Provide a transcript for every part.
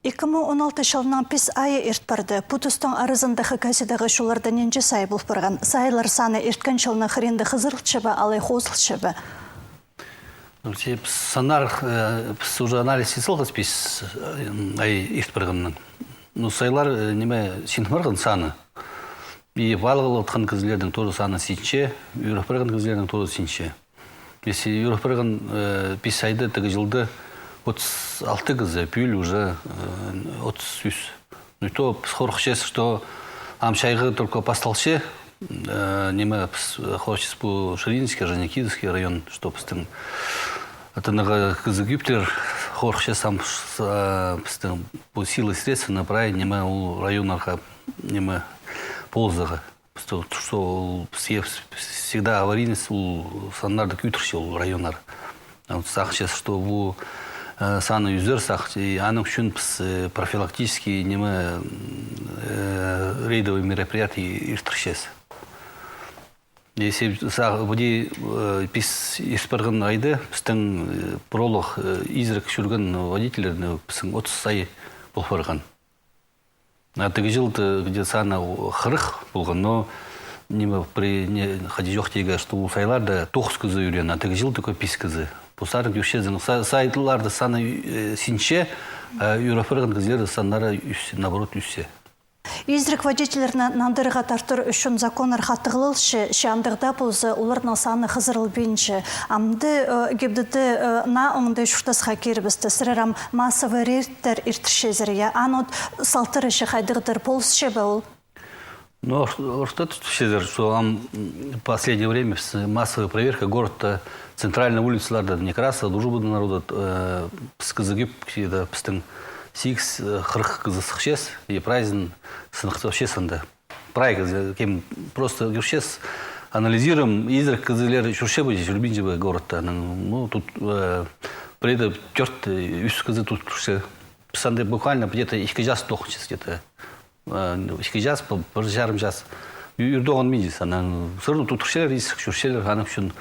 2016 жылынан пис айы ерт барды. Путустың арызындағы газедағы шуларда ненже сай бұл бұрған. Сайлар саны ерткан жылына қыренді қызырылчыбы, алай қозылчыбы? Санар уже анализ есілғыз пис ай ерт бұрғанның. Сайлар неме синтмарғын саны. И валғылы отқан кізлердің тоже саны синче, үйріпірген кізлердің тоже синче. Если үйріпірген пис айды тігі жылды 36 кызы, пюль уже 30. Ну и то хорхчес, что амчайгы только постолще, неме хочется по Ширинский, Жаникидский район, что постым. Это на кызы Гюптер хорхчес сам по силы средств направить неме у района неме ползага. Что всегда аварийность у Саннарда Кютерщил у районар. Вот сахчес, что у саны юзер сахти, аның үшін профилактические неме рейдовые мероприятия иртіршес. Если води пис испарган айды, пистің пролог изрек жүрген водителерді пистің 30 сай болфарған. Атығы жылды где саны 40 болған, но неме при ходе жоқ теге, что у сайларда 9 кызы үйрен, атығы жылды көй пис кызы. Пусарың көшезің сайтларды саны синче, үйрөпірген кізлері санлары наоборот үссе. Изрек водителеріне нандырыға тартыр үшін законыр хаттығылылшы, шандығда болзы олардың саны қызырыл бейінші. Амды гебдіді на оңды шұртасқа кербісті. Сірерам массовый рейдтер иртішезірге. Анод салтыр іші қайдығыдыр болсшы бі ол? Ну, что тут все, что последнее время массовая проверка города, центральная улица, ларда некраса, дуже буду народа сказагиб, когда пстен сикс хрх казахчес и праздник вообще санда. Праздник, кем просто вообще анализируем изрек казалер чурше будет любимый бы город-то, ну тут при этом тёрт юс казы тут все санда буквально где-то их час тохчес где-то. Сейчас по жарам час юрдоган мидис, она все равно тут шелер риск, шелер, она еще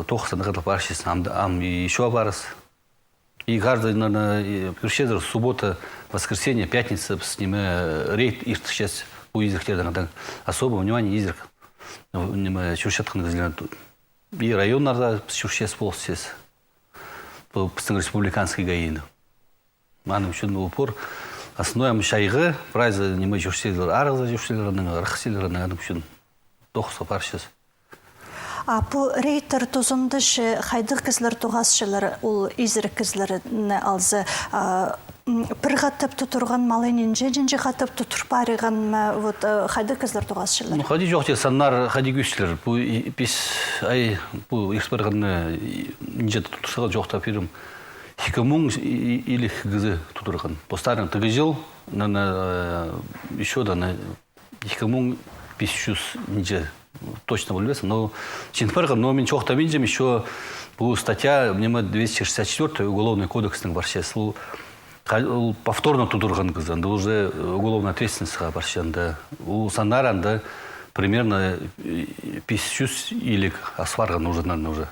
тохса на это паршис, ам еще барс. И каждый на першедер суббота, воскресенье, пятница с ним рейд и сейчас у изрек тогда особое внимание изрек. Ним чуршатхан газлен и район надо чуршес полсес по республиканской гаины. Она еще на упор. Основаем шайгы, прайзы неме жүрселер, арғыза жүрселерінің, арқселерінің әдім үшін тоқса паршыз. Бұл рейтер тозындышы қайдық кізлер тоғасшылар, ол изір кізлеріне алзы бір ғаттып тұтырған малайнен женже ғаттып тұтыр париған қайдық кізлер тоғасшылар? Қади жоқ те саннар қади күшілер. Бұл експарғаны нежеті тұтырсыға жоқтап ерім. Хикамун или хгзы тутурхан. По старым тагжил на еще да на хикамун пищус ниче точно вылез, но чинпарга но мен чохта видим еще по статья мне 264 уголовный кодекс на барщеслу повторно тутурхан кызан, да уже уголовная ответственность барщан да у санаранда примерно пищус или асфарга нужно уже,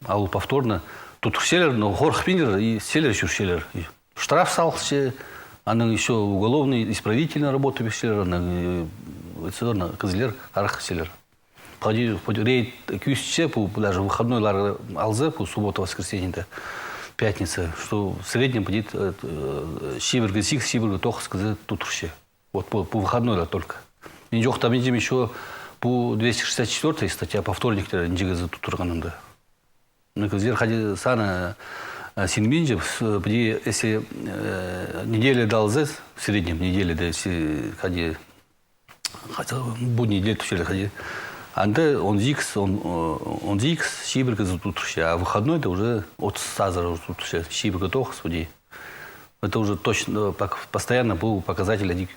а у повторно тут селер, но горх пинер и селер еще селер. Штраф салче, она еще уголовный, исправительная работа селер, она козлер, арх селер. Ходи рейд кюсче, даже выходной лар алзе, по субботу, воскресенье, пятница, что в среднем будет шибер гасик, шибер тох сказать тут вообще. Вот по выходной только. Ничего там видим еще по 264 статья по вторник, ничего за тут органанда. На козлер ходи сана синминджи, если неделя дал зес, в среднем неделя, да если ходи, хотя будни неделю вчера ходи, анда он зикс, шиберка за тут а выходной это уже от сазара тут шиберка тох суди. Это уже точно постоянно был показатель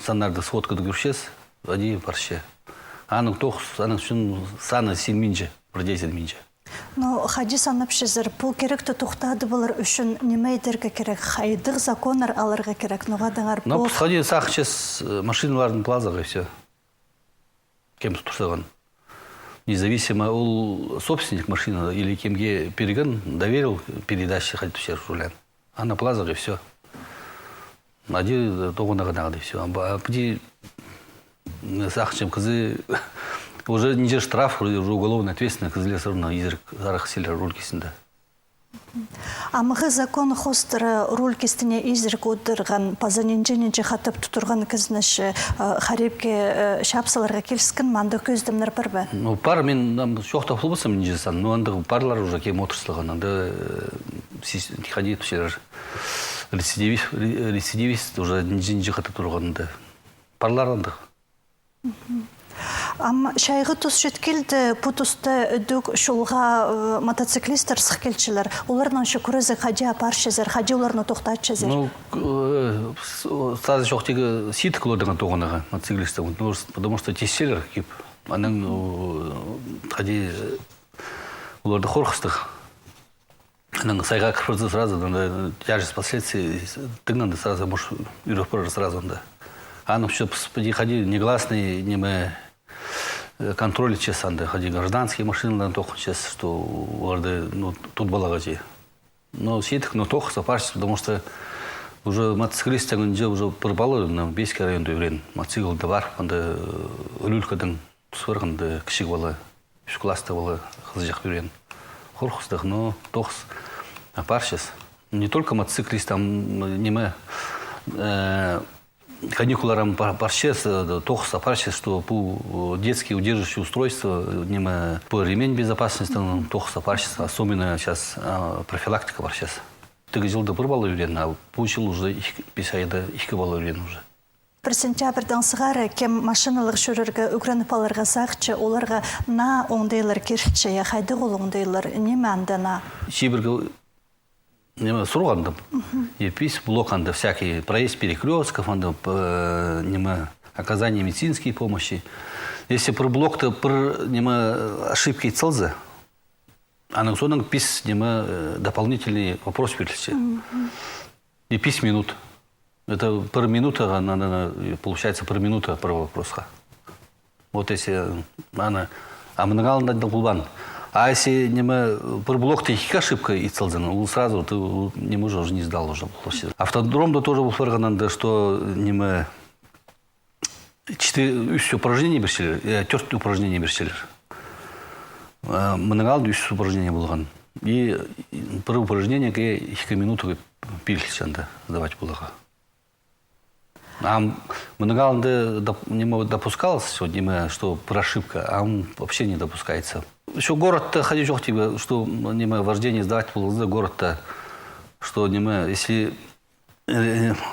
санарда сводка до гуршес, один парше. А ну тох, она сана синминджи, про 10 минджи. Ну, хади санап шезір, бұл керекті тұқтады болар үшін немейдерге керек, қайдық законар алырға керек, нұғадыңар бұл... Ну, хади сақчес машиналардың плазаға все. Кем тұрсаған. Независимо, ол собственник машины или кемге перегон доверил передачи хади тушер рулян. А на плазаға все. Ади тогона гадагы все. А пди сахчем кызы уже не штраф, уже уголовная ответственность, кызле все равно изрек зарах силер рулькисинде. Амығы закон хостыры руль кестіне изрік отырған пазаненжененже қатып тұтырған кізніші харипке шапсаларға келскен манды көздімдер бір бі? Ну, пар мен шоқта фулбасам не жасан, но анда парлар уже кем отырсылған, анда ходит вчера рецидивист уже нежененже қатып тұрғанында. Парлар анда. Шайғы тұс жеткелді бұтысты үдік шулға мотоциклистер сықкелчілер. Оларынан шы күрізі қади апар шезер, қади оларына тоқтат шезер? Ну, сразу шоқтегі сит қылырдыған тоғынаға мотоциклистер, потому что тесселер кеп. Аның қади оларды қорқыстық. Аның сайға кірпірді сразу, тяжесть последствий, тыңнанды сразу, может, үйрек барыр сразу. Аның что, қади негласный, неме контроль чесанды, ходи гражданские машины только чес, что оларды тут балагачи. Но сетик, но только сапарчись, потому что уже мотоциклисты уже пропало на Бейский район время. Мотоцикл товар, анда люлькадан сверханда кишик бала, шкласты бала хазжах время. Хорхустах, но тохс апарчись. Не только мотоциклист, там неме каникуларам парчес, тохс апарчес, что по детские удерживающие устройства, неме по ремень безопасности, тохс апарчес, особенно сейчас профилактика парчес. Ты говорил, да пробовал уверен, а получил уже их писает, их бал уверен уже. Бір сентябрьдан сығары кем машиналар шүріргі үгреніпаларға сақчы, оларға на оңдайлар керші, я қайды қол оңдайлар, неме анда на? Шибіргі неме сұрғанды, епис блоканды всякие проезд перекрестков, неме оказание медицинской помощи. Если про блок-то про неме ошибки целзы, а на соның пис неме дополнительный вопрос перелечи. И пис минут. Это per минута, получается per минута per вопроса. Вот если она, а много надо булбан. А если не мы per блок ты ошибка и целзен, сразу ты не можешь уже не сдал уже. Автодром тоже был фаргананда, что не мы 4 упражнения берсели, 4 упражнения берсели. Много 2 упражнения было. И per упражнение que минуту пильсенда давать было. А многалды не допускалось сегодня, что прошибка, а он вообще не допускается. Еще город-то ходить тебе, что не вождение сдавать было, город-то, что не если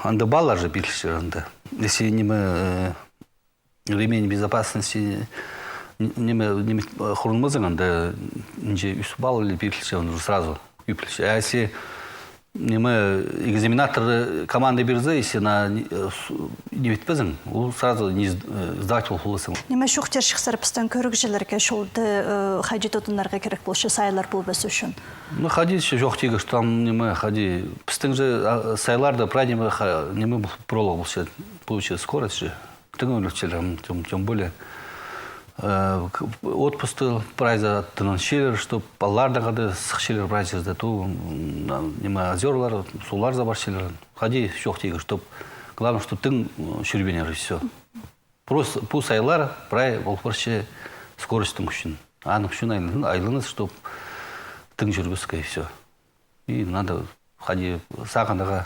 андабала же пильше, если не ремень безопасности не хурмазан, да не исубал или пильше, он уже сразу пильше. А если экзаменатор команды Бирзы, если на не ведпезен, он сразу не сдавать волхулысым. Неме шухтер шықсарпыстан көрікжілерге шолды хади тотынларға керек болшы сайлар бұл біз үшін? Ну, хади жоқ тегі, что там неме хади. Пістің же сайларда правильно неме пролог болшы, получилось скорость же. Тыңы өлікчелер, тем более. Отпусты прайза тынаншелер, что палларда қады сықшелер прайза то неме озерлар, сулар забаршелер. Хади жоқ тегі, что главное, что тың шүрбенер и все. Просто пу сайлар прай волпарше скоростың үшін. Анық үшін айлыныз, что тың жүргізгі и все. И надо хади сағандаға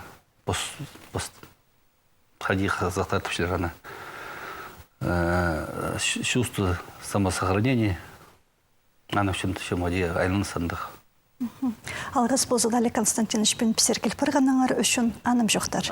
хади қазақтар тіпшілер чувство самосохранения, она в чем воде айлансандых. Алғыс болзадали Константинович пен писеркел пырғанаңар үшін аным жоқтар.